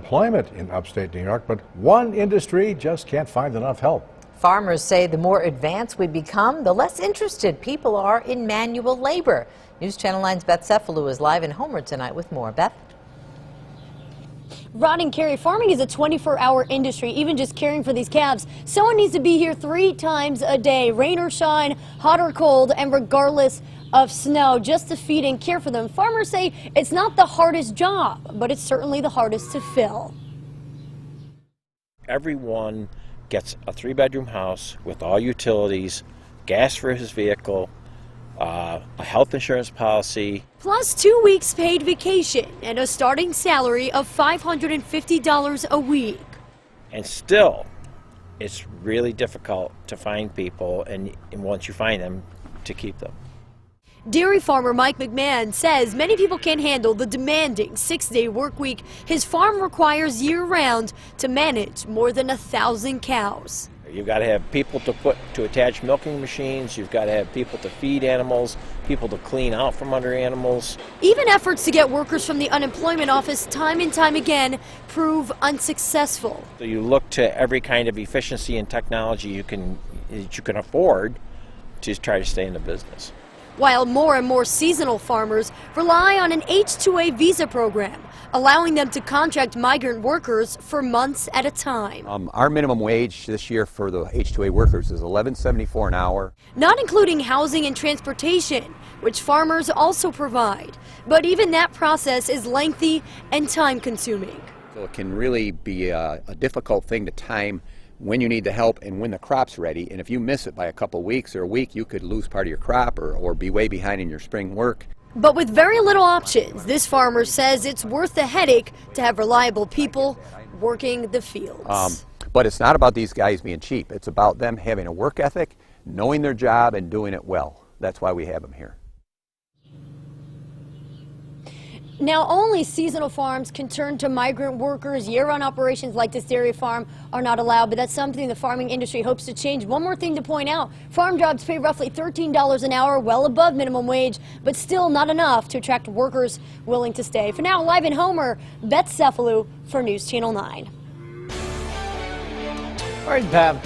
Employment in upstate New York, but one industry just can't find enough help. Farmers say the more advanced we become, the less interested people are in manual labor. News Channel 9's Beth Cephalou is live in Homer tonight with more. Beth? Rod and Carrie, farming is a 24-hour industry. Even just caring for these calves, someone needs to be here 3 times a day, rain or shine, hot or cold, and regardless of snow, just to feed and care for them. Farmers say it's not the hardest job, but it's certainly the hardest to fill. Everyone gets a 3-bedroom house with all utilities, gas for his vehicle, a health insurance policy, plus 2 weeks paid vacation and a starting salary of $550 a week. And still, it's really difficult to find people, and once you find them, to keep them. Dairy farmer Mike McMahon says many people can't handle the demanding 6-day work week his farm requires year-round to manage more than 1,000 cows. You've got to have people to attach milking machines, you've got to have people to feed animals, people to clean out from under animals. Even efforts to get workers from the unemployment office time and time again prove unsuccessful. So you look to every kind of efficiency and technology that you can afford to try to stay in the business. While more and more seasonal farmers rely on an H-2A visa program, allowing them to contract migrant workers for months at a time. Our minimum wage this year for the H-2A workers is $11.74 an hour. Not including housing and transportation, which farmers also provide. But even that process is lengthy and time-consuming. So it can really be a difficult thing to time when you need the help and when the crop's ready. And if you miss it by a couple weeks or a week, you could lose part of your crop or be way behind in your spring work. But with very little options, this farmer says it's worth the headache to have reliable people working the fields. But it's not about these guys being cheap. It's about them having a work ethic, knowing their job, and doing it well. That's why we have them here. Now, only seasonal farms can turn to migrant workers. Year-round operations like this dairy farm are not allowed, but that's something the farming industry hopes to change. One more thing to point out, farm jobs pay roughly $13 an hour, well above minimum wage, but still not enough to attract workers willing to stay. For now, live in Homer, Beth Cephalou for News Channel 9. All right, Beth.